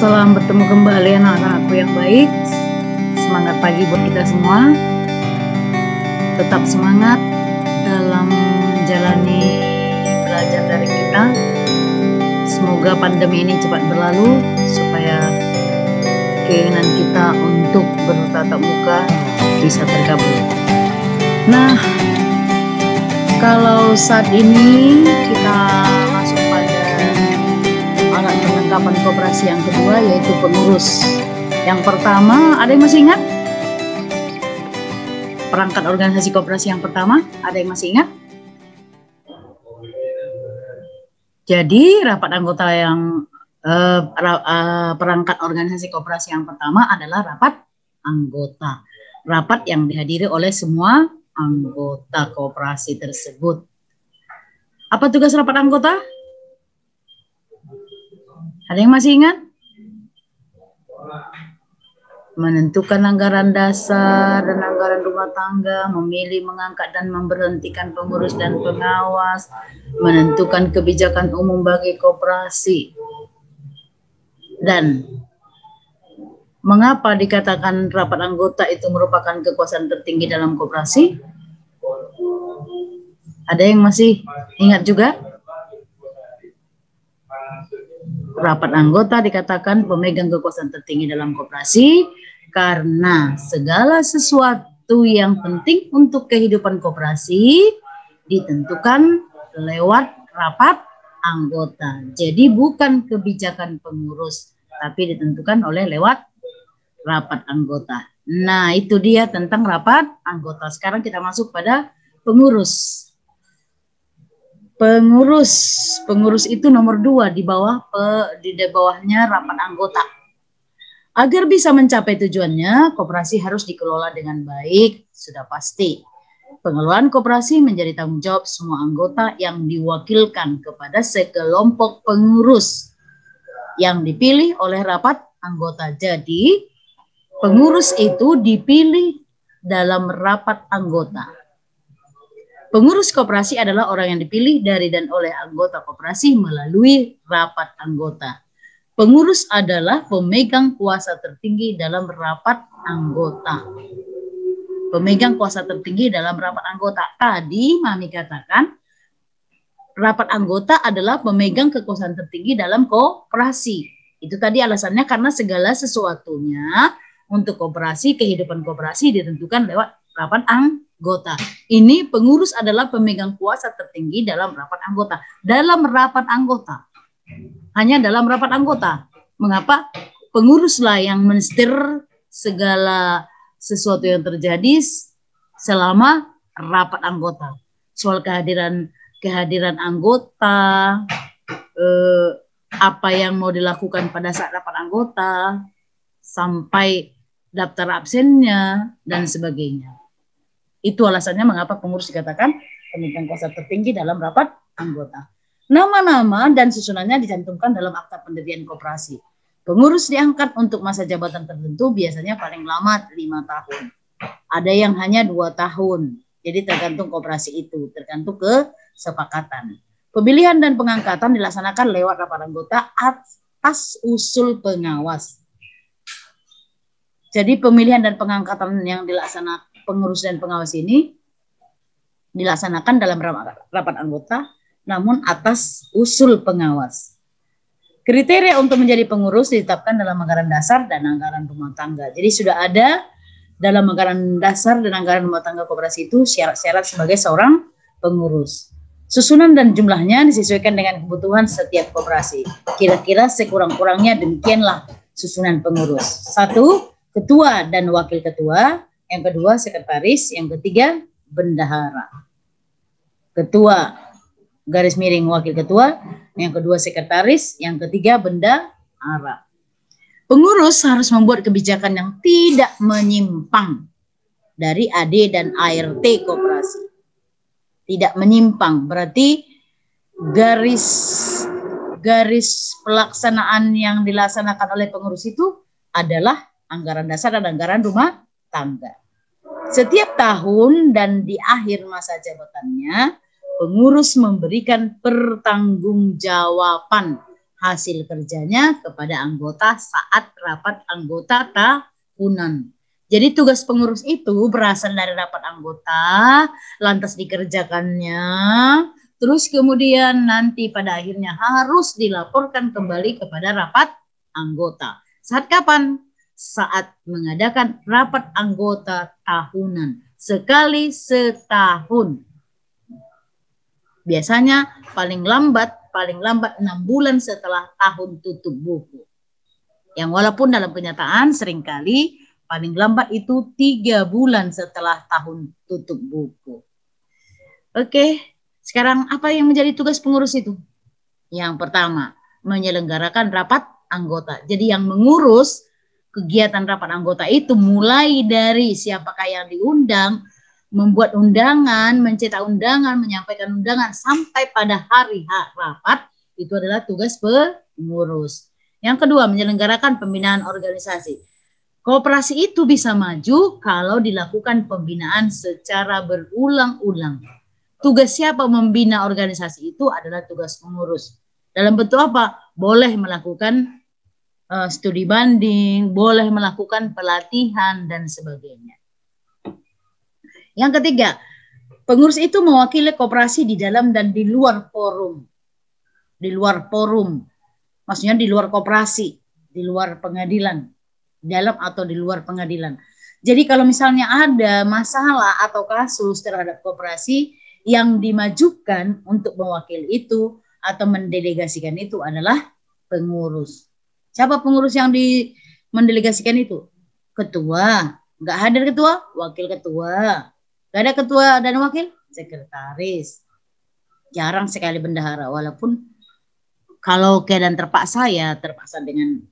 Salam bertemu kembali anak-anakku yang baik. Semangat pagi buat kita semua. Tetap semangat dalam menjalani belajar dari kita. Semoga pandemi ini cepat berlalu supaya keinginan kita untuk bertatap muka bisa terkabul. Nah, kalau saat ini kita masuk pada alat perlengkapan koperasi yang kedua, yaitu pengurus. Yang pertama, ada yang masih ingat? Perangkat organisasi koperasi yang pertama, ada yang masih ingat? Jadi rapat anggota yang perangkat organisasi koperasi yang pertama adalah rapat anggota. Rapat yang dihadiri oleh semua anggota koperasi tersebut. Apa tugas rapat anggota? Ada yang masih ingat? Menentukan anggaran dasar dan anggaran rumah tangga, memilih, mengangkat dan memberhentikan pengurus dan pengawas, menentukan kebijakan umum bagi koperasi. Dan mengapa dikatakan rapat anggota itu merupakan kekuasaan tertinggi dalam koperasi? Ada yang masih ingat juga? Rapat anggota dikatakan pemegang kekuasaan tertinggi dalam koperasi karena segala sesuatu yang penting untuk kehidupan koperasi ditentukan lewat rapat anggota. Jadi bukan kebijakan pengurus, tapi ditentukan lewat rapat anggota. Nah, itu dia tentang rapat anggota. Sekarang kita masuk pada pengurus. Pengurus itu nomor 2 di bawahnya rapat anggota. Agar bisa mencapai tujuannya, koperasi harus dikelola dengan baik, sudah pasti. Pengelolaan koperasi menjadi tanggung jawab semua anggota yang diwakilkan kepada sekelompok pengurus yang dipilih oleh rapat anggota. Jadi, pengurus itu dipilih dalam rapat anggota. Pengurus koperasi adalah orang yang dipilih dari dan oleh anggota koperasi melalui rapat anggota. Pengurus adalah pemegang kuasa tertinggi dalam rapat anggota. Pemegang kuasa tertinggi dalam rapat anggota. Tadi Mami katakan rapat anggota adalah pemegang kekuasaan tertinggi dalam koperasi. Itu tadi alasannya karena segala sesuatunya untuk koperasi, kehidupan koperasi ditentukan lewat rapat anggota. Ini pengurus adalah pemegang kuasa tertinggi dalam rapat anggota. Dalam rapat anggota. Hanya dalam rapat anggota. Mengapa? Penguruslah yang mensetir segala sesuatu yang terjadi selama rapat anggota. Soal kehadiran anggota, apa yang mau dilakukan pada saat rapat anggota, sampai daftar absennya, dan sebagainya. Itu alasannya mengapa pengurus dikatakan pemegang kuasa tertinggi dalam rapat anggota. Nama-nama dan susunannya dicantumkan dalam akta pendirian koperasi. Pengurus diangkat untuk masa jabatan tertentu biasanya paling lama 5 tahun. Ada yang hanya 2 tahun. Jadi tergantung koperasi itu, tergantung kesepakatan. Pemilihan dan pengangkatan dilaksanakan lewat rapat anggota atas usul pengawas. Jadi pemilihan dan pengangkatan yang dilaksanakan pengurus dan pengawas ini dilaksanakan dalam rapat anggota, namun atas usul pengawas. Kriteria untuk menjadi pengurus ditetapkan dalam anggaran dasar dan anggaran rumah tangga. Jadi sudah ada dalam anggaran dasar dan anggaran rumah tangga koperasi itu syarat-syarat sebagai seorang pengurus. Susunan dan jumlahnya disesuaikan dengan kebutuhan setiap koperasi. Kira-kira sekurang-kurangnya demikianlah susunan pengurus. 1, ketua dan wakil ketua. Yang kedua, sekretaris. Yang ketiga, bendahara. Ketua, garis miring wakil ketua. Yang kedua, sekretaris. Yang ketiga, bendahara. Pengurus harus membuat kebijakan yang tidak menyimpang dari AD dan ART koperasi. Tidak menyimpang, berarti garis pelaksanaan yang dilaksanakan oleh pengurus itu adalah anggaran dasar dan anggaran rumah tangga. Setiap tahun dan di akhir masa jabatannya, pengurus memberikan pertanggungjawaban hasil kerjanya kepada anggota saat rapat anggota tahunan. Jadi tugas pengurus itu berasal dari rapat anggota, lantas dikerjakannya, terus kemudian nanti pada akhirnya harus dilaporkan kembali kepada rapat anggota. Saat kapan? Saat mengadakan rapat anggota tahunan. Sekali setahun. Biasanya paling lambat 6 bulan setelah tahun tutup buku. Yang walaupun dalam kenyataan seringkali paling lambat itu 3 bulan setelah tahun tutup buku. Oke, sekarang apa yang menjadi tugas pengurus itu? Yang pertama, menyelenggarakan rapat anggota. Jadi yang mengurus kegiatan rapat anggota itu mulai dari siapakah yang diundang, membuat undangan, mencetak undangan, menyampaikan undangan, sampai pada hari rapat, itu adalah tugas pengurus. Yang kedua, menyelenggarakan pembinaan organisasi. Koperasi itu bisa maju kalau dilakukan pembinaan secara berulang-ulang. Tugas siapa membina organisasi itu adalah tugas pengurus. Dalam bentuk apa? Boleh melakukan studi banding, boleh melakukan pelatihan, dan sebagainya. Yang ketiga, pengurus itu mewakili koperasi di dalam dan di luar forum. Di luar forum, maksudnya di luar koperasi, di luar pengadilan. Dalam atau di luar pengadilan. Jadi kalau misalnya ada masalah atau kasus terhadap koperasi, yang dimajukan untuk mewakili itu atau mendelegasikan itu adalah pengurus. Siapa pengurus yang mendelegasikan itu? Ketua. Nggak hadir ketua? Wakil ketua. Nggak ada ketua dan wakil? Sekretaris. Jarang sekali bendahara, walaupun kalau keadaan terpaksa ya terpaksa dengan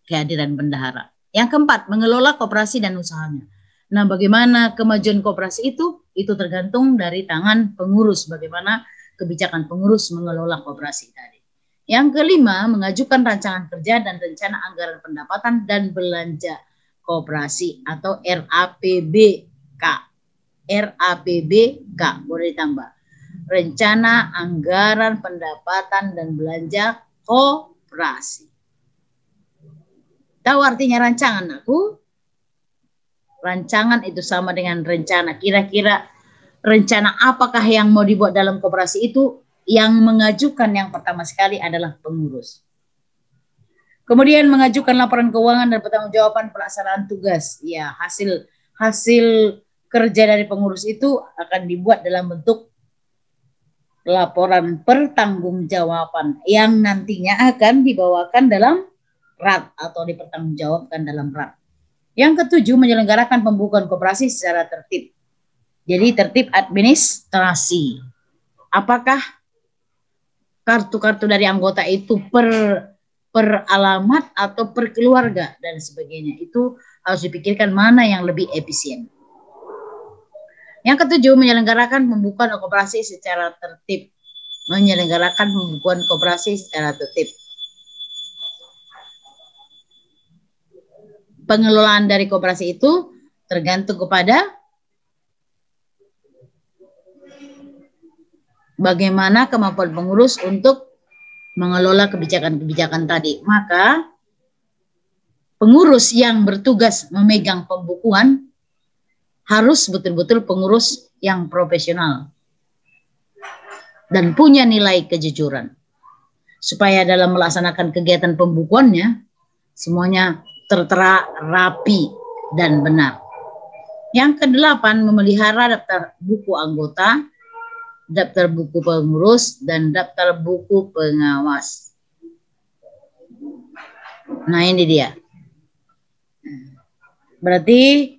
kehadiran bendahara. Yang keempat, mengelola koperasi dan usahanya. Nah, bagaimana kemajuan koperasi itu? Itu tergantung dari tangan pengurus. Bagaimana kebijakan pengurus mengelola koperasi tadi. Yang kelima, mengajukan rancangan kerja dan rencana anggaran pendapatan dan belanja koperasi atau RAPBK. RAPBK, boleh ditambah. Rencana anggaran pendapatan dan belanja koperasi. Tahu artinya rancangan aku? Rancangan itu sama dengan rencana. Kira-kira rencana apakah yang mau dibuat dalam koperasi itu? Yang mengajukan yang pertama sekali adalah pengurus. Kemudian mengajukan laporan keuangan dan pertanggungjawaban pelaksanaan tugas. Ya, hasil kerja dari pengurus itu akan dibuat dalam bentuk laporan pertanggungjawaban yang nantinya akan dibawakan dalam RAT atau dipertanggungjawabkan dalam RAT. Yang ketujuh, menyelenggarakan pembukuan koperasi secara tertib. Jadi tertib administrasi. Apakah kartu-kartu dari anggota itu per alamat atau per keluarga dan sebagainya. Itu harus dipikirkan mana yang lebih efisien. Yang ketujuh, menyelenggarakan pembukuan koperasi secara tertib. Menyelenggarakan pembukuan koperasi secara tertib. Pengelolaan dari koperasi itu tergantung kepada bagaimana kemampuan pengurus untuk mengelola kebijakan-kebijakan tadi. Maka pengurus yang bertugas memegang pembukuan harus betul-betul pengurus yang profesional dan punya nilai kejujuran. Supaya dalam melaksanakan kegiatan pembukuannya semuanya tertera, rapi, dan benar. Yang kedelapan, memelihara daftar buku anggota, daftar buku pengurus, dan daftar buku pengawas. Nah, ini dia. Berarti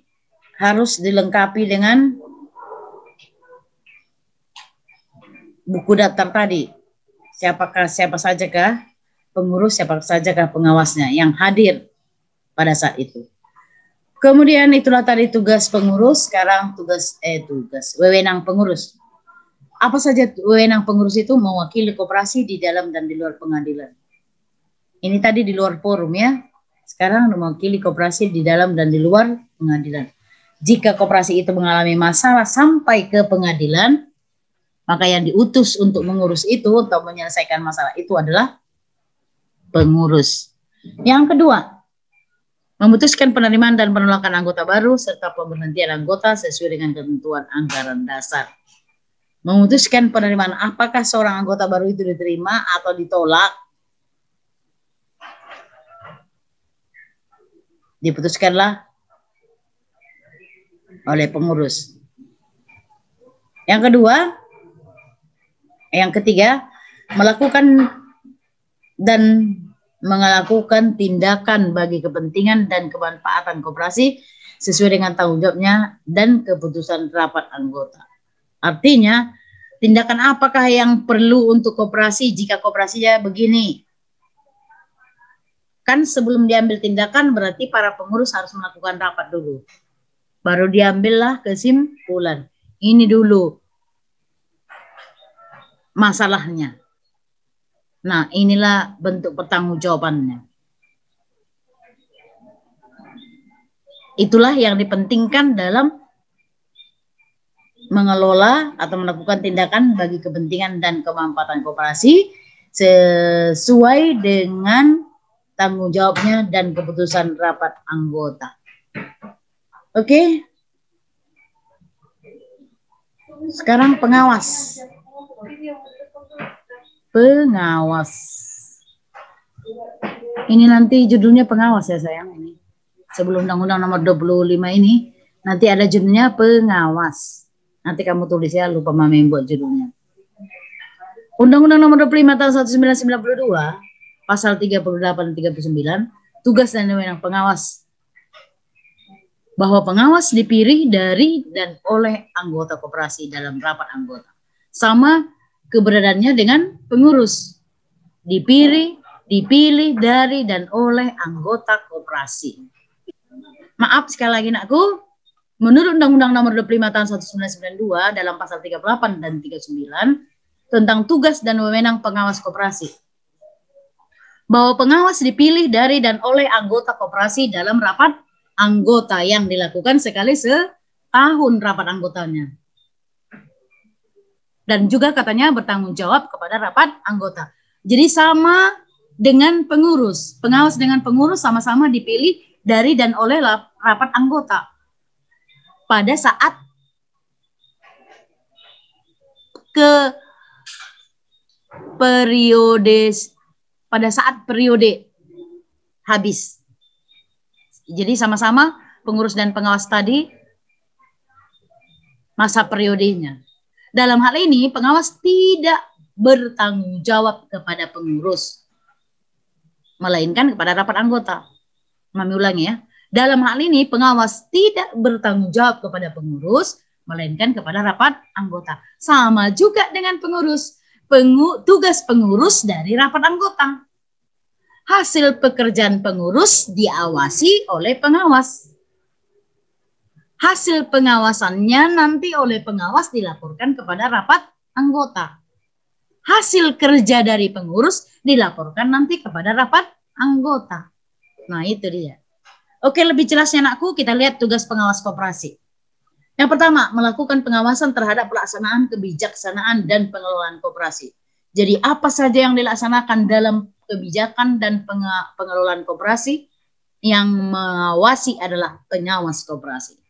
harus dilengkapi dengan buku daftar tadi. Siapa sajakah pengurus, siapa sajakah pengawasnya yang hadir pada saat itu. Kemudian itulah tadi tugas pengurus. Sekarang tugas wewenang pengurus. Apa saja wewenang pengurus itu? Mewakili koperasi di dalam dan di luar pengadilan. Ini tadi di luar forum ya. Sekarang mewakili koperasi di dalam dan di luar pengadilan. Jika koperasi itu mengalami masalah sampai ke pengadilan, maka yang diutus untuk mengurus itu, untuk menyelesaikan masalah itu adalah pengurus. Yang kedua, memutuskan penerimaan dan penolakan anggota baru serta pemberhentian anggota sesuai dengan ketentuan anggaran dasar. Memutuskan penerimaan, apakah seorang anggota baru itu diterima atau ditolak, diputuskanlah oleh pengurus. Yang ketiga, melakukan tindakan bagi kepentingan dan kemanfaatan koperasi sesuai dengan tanggung jawabnya dan keputusan rapat anggota. Artinya, tindakan apakah yang perlu untuk koperasi jika koperasinya begini? Kan sebelum diambil tindakan berarti para pengurus harus melakukan rapat dulu. Baru diambillah kesimpulan. Ini dulu masalahnya. Nah, inilah bentuk pertanggungjawabannya. Itulah yang dipentingkan dalam mengelola atau melakukan tindakan bagi kepentingan dan kemanfaatan koperasi sesuai dengan tanggung jawabnya dan keputusan rapat anggota. Oke. Sekarang pengawas. Pengawas. Ini nanti judulnya pengawas ya sayang ini. Sebelum Undang-Undang Nomor 25 ini nanti ada judulnya pengawas. Nanti kamu tulis ya, lupa mami buat judulnya. Undang-Undang Nomor 25 tahun 1992 pasal 38 dan 39 tugas dan wewenang pengawas. Bahwa pengawas dipilih dari dan oleh anggota koperasi dalam rapat anggota. Sama keberadaannya dengan pengurus. Dipilih dari dan oleh anggota koperasi. Maaf sekali lagi nakku, menurut Undang-Undang Nomor 25 tahun 1992 dalam pasal 38 dan 39 tentang tugas dan wewenang pengawas koperasi. Bahwa pengawas dipilih dari dan oleh anggota koperasi dalam rapat anggota yang dilakukan sekali setahun rapat anggotanya. Dan juga katanya bertanggung jawab kepada rapat anggota. Jadi sama dengan pengurus. Pengawas dengan pengurus sama-sama dipilih dari dan oleh rapat anggota. Pada saat periode habis. Jadi sama-sama pengurus dan pengawas tadi masa periodenya. Dalam hal ini pengawas tidak bertanggung jawab kepada pengurus, melainkan kepada rapat anggota. Mami ulangi ya. Dalam hal ini pengawas tidak bertanggung jawab kepada pengurus, melainkan kepada rapat anggota. Sama juga dengan pengurus. Tugas pengurus dari rapat anggota. Hasil pekerjaan pengurus diawasi oleh pengawas. Hasil pengawasannya nanti oleh pengawas dilaporkan kepada rapat anggota. Hasil kerja dari pengurus dilaporkan nanti kepada rapat anggota. Nah itu dia. Oke, lebih jelasnya anakku, kita lihat tugas pengawas koperasi. Yang pertama, melakukan pengawasan terhadap pelaksanaan kebijaksanaan dan pengelolaan koperasi. Jadi apa saja yang dilaksanakan dalam kebijakan dan pengelolaan koperasi, yang mengawasi adalah pengawas koperasi.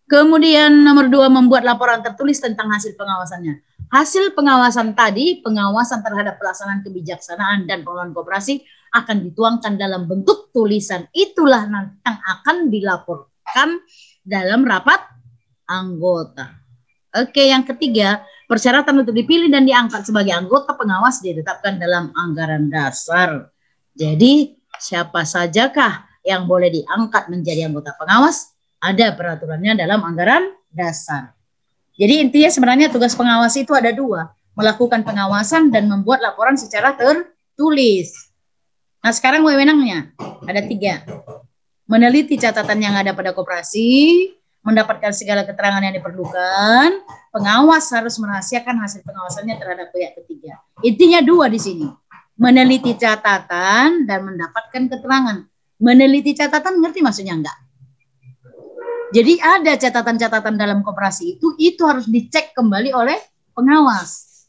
Kemudian nomor 2, membuat laporan tertulis tentang hasil pengawasannya. Hasil pengawasan tadi, pengawasan terhadap pelaksanaan kebijaksanaan dan pengelolaan koperasi akan dituangkan dalam bentuk tulisan. Itulah nanti yang akan dilaporkan dalam rapat anggota. Oke, yang ketiga, persyaratan untuk dipilih dan diangkat sebagai anggota pengawas ditetapkan dalam anggaran dasar. Jadi, siapa sajakah yang boleh diangkat menjadi anggota pengawas? Ada peraturannya dalam anggaran dasar. Jadi intinya sebenarnya tugas pengawas itu ada 2. Melakukan pengawasan dan membuat laporan secara tertulis. Nah sekarang wewenangnya ada 3. Meneliti catatan yang ada pada koperasi, mendapatkan segala keterangan yang diperlukan, pengawas harus merahasiakan hasil pengawasannya terhadap pihak ketiga. Intinya 2 di sini. Meneliti catatan dan mendapatkan keterangan. Meneliti catatan ngerti maksudnya enggak? Jadi ada catatan-catatan dalam koperasi itu harus dicek kembali oleh pengawas.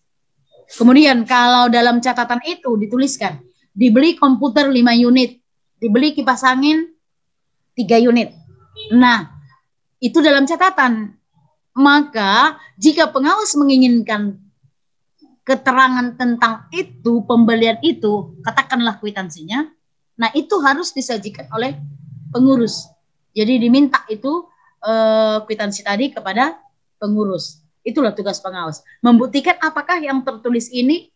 Kemudian kalau dalam catatan itu dituliskan dibeli komputer 5 unit, dibeli kipas angin 3 unit. Nah, itu dalam catatan. Maka jika pengawas menginginkan keterangan tentang itu, pembelian itu, katakanlah kwitansinya, nah itu harus disajikan oleh pengurus. Jadi diminta itu kwitansi tadi kepada pengurus. Itulah tugas pengawas. Membuktikan apakah yang tertulis ini,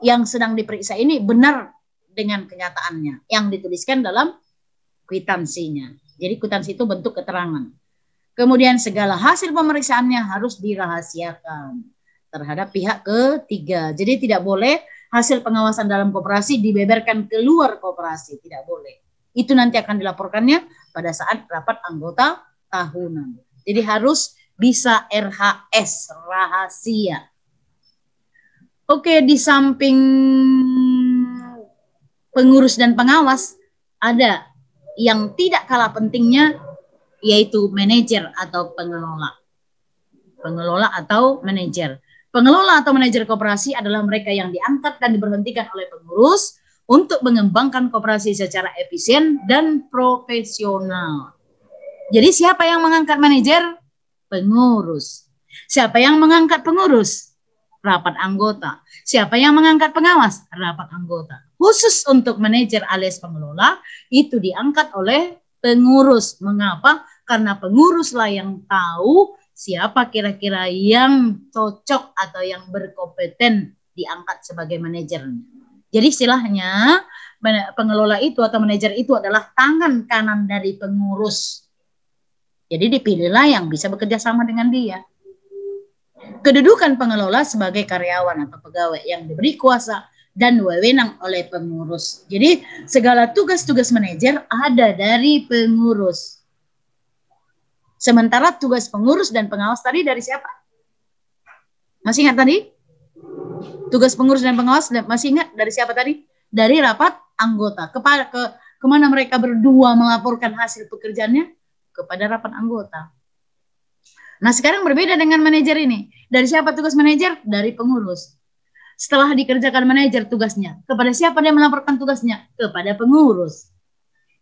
yang sedang diperiksa ini benar dengan kenyataannya, yang dituliskan dalam kwitansinya. Jadi kwitansi itu bentuk keterangan. Kemudian segala hasil pemeriksaannya harus dirahasiakan terhadap pihak ketiga. Jadi tidak boleh hasil pengawasan dalam koperasi dibeberkan keluar koperasi, tidak boleh. Itu nanti akan dilaporkannya pada saat rapat anggota tahunan. Jadi harus bisa RHS, rahasia. Oke, di samping pengurus dan pengawas, ada yang tidak kalah pentingnya, yaitu manajer atau pengelola. Pengelola atau manajer. Pengelola atau manajer koperasi adalah mereka yang diangkat dan diberhentikan oleh pengurus untuk mengembangkan koperasi secara efisien dan profesional. Jadi siapa yang mengangkat manajer? Pengurus. Siapa yang mengangkat pengurus? Rapat anggota. Siapa yang mengangkat pengawas? Rapat anggota. Khusus untuk manajer alias pengelola itu diangkat oleh pengurus. Mengapa? Karena penguruslah yang tahu siapa kira-kira yang cocok atau yang berkompeten diangkat sebagai manajernya. Jadi istilahnya pengelola itu atau manajer itu adalah tangan kanan dari pengurus. Jadi dipilihlah yang bisa bekerja sama dengan dia. Kedudukan pengelola sebagai karyawan atau pegawai yang diberi kuasa dan wewenang oleh pengurus. Jadi segala tugas-tugas manajer ada dari pengurus. Sementara tugas pengurus dan pengawas tadi dari siapa? Masih ingat tadi? Tugas pengurus dan pengawas masih ingat dari siapa tadi? Dari rapat anggota. Kemana mereka berdua melaporkan hasil pekerjaannya? Kepada rapat anggota. Nah sekarang berbeda dengan manajer ini. Dari siapa tugas manajer? Dari pengurus. Setelah dikerjakan manajer tugasnya, kepada siapa dia melaporkan tugasnya? Kepada pengurus.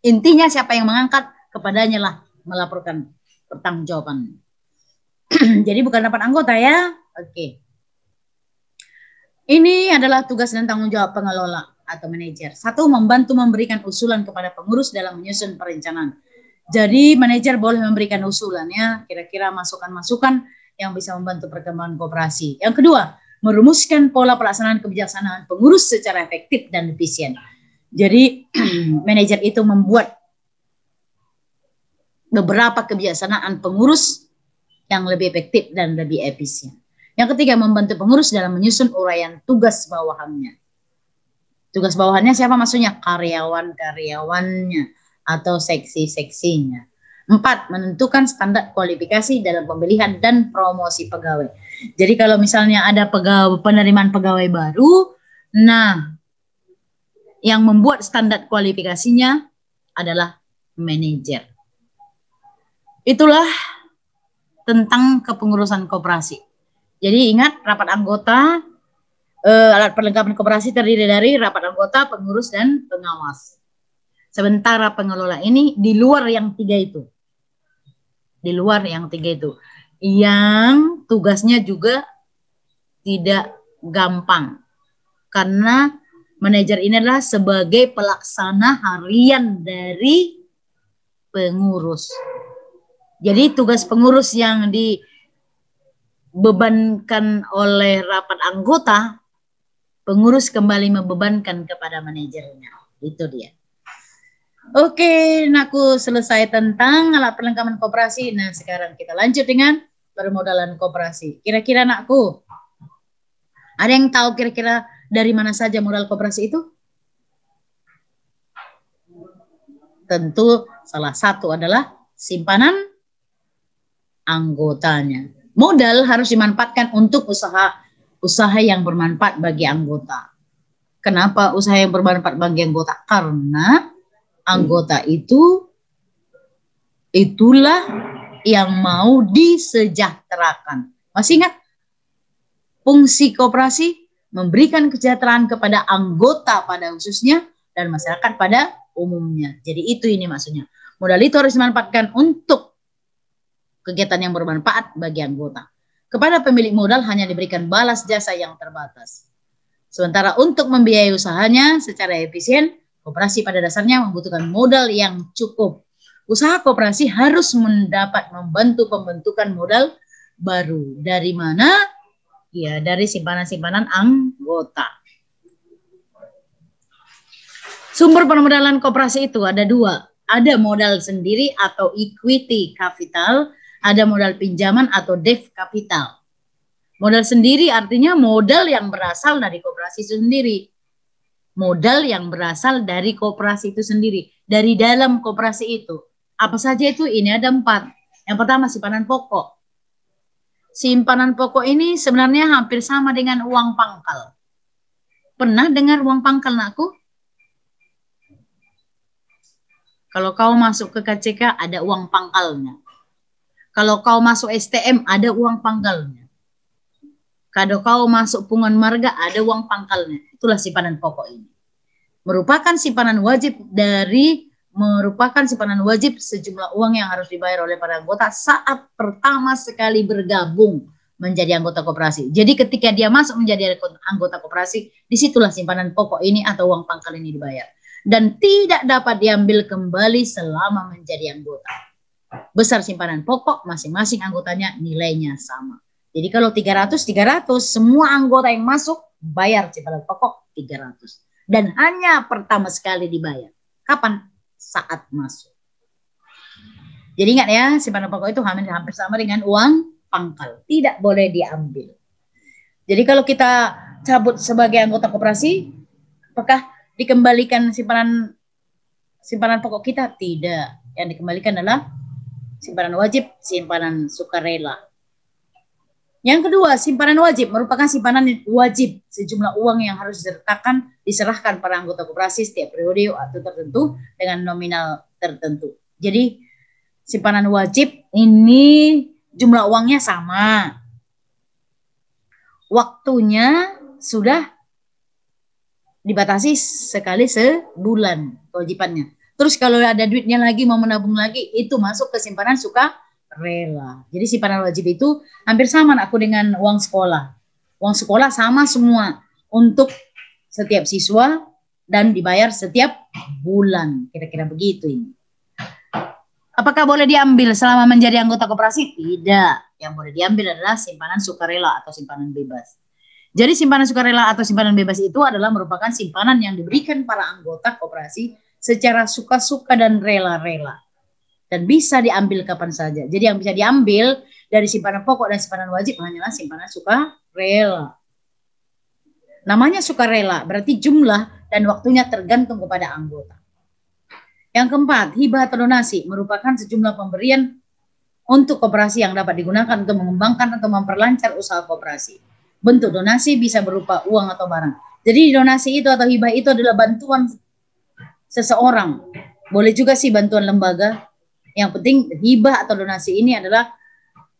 Intinya siapa yang mengangkat, kepadanya lah melaporkan pertanggungjawaban. Jadi bukan rapat anggota ya. Oke. Ini adalah tugas dan tanggung jawab pengelola atau manajer. Satu, membantu memberikan usulan kepada pengurus dalam menyusun perencanaan. Jadi manajer boleh memberikan usulannya, kira-kira masukan-masukan yang bisa membantu perkembangan koperasi. Yang kedua, merumuskan pola pelaksanaan kebijaksanaan pengurus secara efektif dan efisien. Jadi manajer itu membuat beberapa kebijaksanaan pengurus yang lebih efektif dan lebih efisien. Yang ketiga, membantu pengurus dalam menyusun uraian tugas bawahannya. Tugas bawahannya siapa maksudnya? Karyawan-karyawannya atau seksi-seksinya. 4, menentukan standar kualifikasi dalam pemilihan dan promosi pegawai. Jadi kalau misalnya ada penerimaan pegawai baru, nah yang membuat standar kualifikasinya adalah manajer. Itulah tentang kepengurusan koperasi. Jadi ingat, rapat anggota, alat perlengkapan koperasi terdiri dari rapat anggota, pengurus, dan pengawas. Sementara pengelola ini di luar yang 3 itu. Di luar yang 3 itu. Yang tugasnya juga tidak gampang. Karena manajer ini adalah sebagai pelaksana harian dari pengurus. Jadi tugas pengurus yang dibebankan oleh rapat anggota, pengurus kembali membebankan kepada manajernya. Itu dia. Oke, nakku selesai tentang alat perlengkapan koperasi. Nah, sekarang kita lanjut dengan permodalan koperasi. Kira-kira nakku, ada yang tahu kira-kira dari mana saja modal koperasi itu? Tentu salah satu adalah simpanan anggotanya. Modal harus dimanfaatkan untuk usaha yang bermanfaat bagi anggota. Kenapa usaha yang bermanfaat bagi anggota? Karena anggota itulah yang mau disejahterakan. Masih ingat fungsi koperasi? memberikan kesejahteraan kepada anggota pada khususnya dan masyarakat pada umumnya. Jadi itu ini maksudnya. Modal itu harus dimanfaatkan untuk kegiatan yang bermanfaat bagi anggota. Kepada pemilik modal hanya diberikan balas jasa yang terbatas. Sementara untuk membiayai usahanya secara efisien, koperasi pada dasarnya membutuhkan modal yang cukup. Usaha koperasi harus mendapat membantu pembentukan modal baru. Dari mana? Ya, dari simpanan-simpanan anggota. Sumber permodalan koperasi itu ada dua. Ada modal sendiri atau equity capital, ada modal pinjaman atau debt capital. Modal sendiri artinya modal yang berasal dari koperasi itu sendiri. Modal yang berasal dari koperasi itu sendiri. Dari dalam koperasi itu. Apa saja itu? Ini ada 4. Yang pertama simpanan pokok. Simpanan pokok ini sebenarnya hampir sama dengan uang pangkal. Pernah dengar uang pangkal, nakku? Kalau kau masuk ke KCK ada uang pangkalnya. Kalau kau masuk STM ada uang pangkalnya. Kalau kau masuk Punguan Marga ada uang pangkalnya. Itulah simpanan pokok ini. Merupakan simpanan wajib sejumlah uang yang harus dibayar oleh para anggota saat pertama sekali bergabung menjadi anggota koperasi. Jadi ketika dia masuk menjadi anggota koperasi, disitulah simpanan pokok ini atau uang pangkal ini dibayar. Dan tidak dapat diambil kembali selama menjadi anggota. Besar simpanan pokok, masing-masing anggotanya nilainya sama. Jadi kalau 300, semua anggota yang masuk bayar simpanan pokok 300. Dan hanya pertama sekali dibayar. Kapan? Saat masuk. Jadi ingat ya, simpanan pokok itu hampir sama dengan uang pangkal. Tidak boleh diambil. Jadi kalau kita cabut sebagai anggota koperasi, apakah dikembalikan simpanan pokok kita? Tidak. Yang dikembalikan adalah simpanan wajib, simpanan sukarela. Yang kedua, simpanan wajib merupakan simpanan wajib sejumlah uang yang harus diserahkan para anggota koperasi setiap periode atau tertentu dengan nominal tertentu. Jadi simpanan wajib ini jumlah uangnya sama. Waktunya sudah dibatasi sekali sebulan kewajibannya. Terus kalau ada duitnya lagi mau menabung lagi itu masuk ke simpanan sukarela. Jadi simpanan wajib itu hampir sama aku dengan uang sekolah. Uang sekolah sama semua untuk setiap siswa dan dibayar setiap bulan. Kira-kira begitu ini. Apakah boleh diambil selama menjadi anggota koperasi? Tidak. Yang boleh diambil adalah simpanan sukarela atau simpanan bebas. Jadi simpanan sukarela atau simpanan bebas itu adalah merupakan simpanan yang diberikan para anggota koperasi secara suka-suka dan rela-rela. Dan bisa diambil kapan saja. Jadi yang bisa diambil dari simpanan pokok dan simpanan wajib hanyalah simpanan sukarela. Namanya sukarela, berarti jumlah dan waktunya tergantung kepada anggota. Yang keempat, hibah atau donasi merupakan sejumlah pemberian untuk koperasi yang dapat digunakan untuk mengembangkan atau memperlancar usaha koperasi. Bentuk donasi bisa berupa uang atau barang. Jadi donasi itu atau hibah itu adalah bantuan seseorang. Boleh juga sih bantuan lembaga. Yang penting hibah atau donasi ini adalah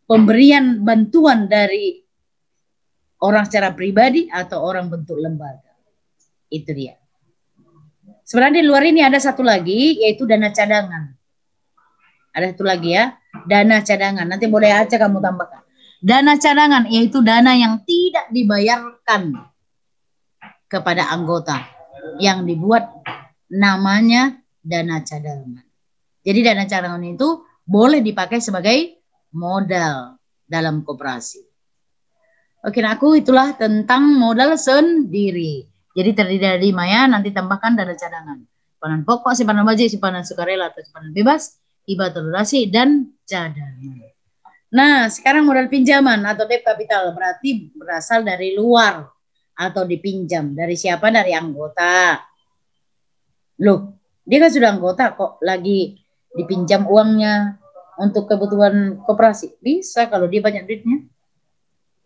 pemberian bantuan dari orang secara pribadi atau orang bentuk lembaga. Itu dia. Sebenarnya di luar ini ada satu lagi yaitu dana cadangan. Ada satu lagi ya, dana cadangan. Nanti boleh aja kamu tambahkan. Dana cadangan yaitu dana yang tidak dibayarkan kepada anggota. Yang dibuat namanya dana cadangan. Jadi dana cadangan itu boleh dipakai sebagai modal dalam koperasi. Oke, nah aku itulah tentang modal sendiri. Jadi terdiri dari 5 ya, nanti tambahkan dana cadangan. Simpanan pokok, simpanan wajib, simpanan sukarela atau simpanan bebas, hibah atau donasi, dan cadangan. Nah, sekarang modal pinjaman atau debt capital berarti berasal dari luar atau dipinjam. Dari siapa? Dari anggota. Loh, dia kan sudah anggota kok lagi dipinjam uangnya untuk kebutuhan koperasi. Bisa kalau dia banyak duitnya.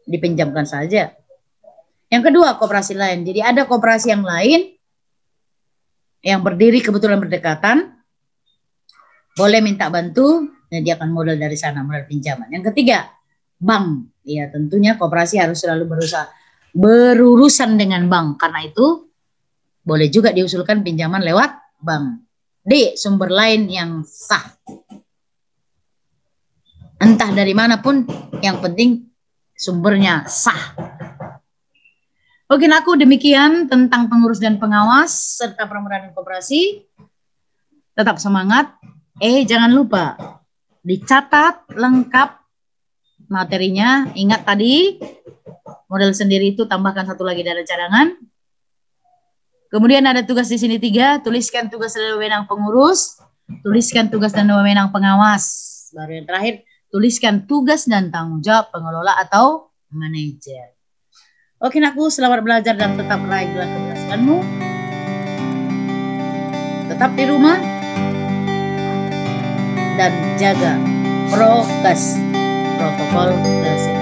Dipinjamkan saja. Yang kedua, koperasi lain. Jadi ada koperasi yang lain yang berdiri kebetulan berdekatan. Boleh minta bantu, menyediakan modal dari sana, modal pinjaman. Yang ketiga, bank. Ya tentunya koperasi harus selalu berusaha berurusan dengan bank. Karena itu boleh juga diusulkan pinjaman lewat bank. D. Sumber lain yang sah. Entah dari manapun, yang penting sumbernya sah. Oke, aku demikian tentang pengurus dan pengawas serta permodalan koperasi. Tetap semangat. Jangan lupa dicatat lengkap materinya. Ingat tadi model sendiri itu tambahkan satu lagi dari cadangan. Kemudian ada tugas di sini 3. Tuliskan tugas dan wewenang pengurus. Tuliskan tugas dan wewenang pengawas. Baru yang terakhir, tuliskan tugas dan tanggung jawab pengelola atau manajer. Oke, nakku, selamat belajar dan tetap raih gelar keberhasilanmu. Tetap di rumah dan jaga prokes, protokol kesehatan.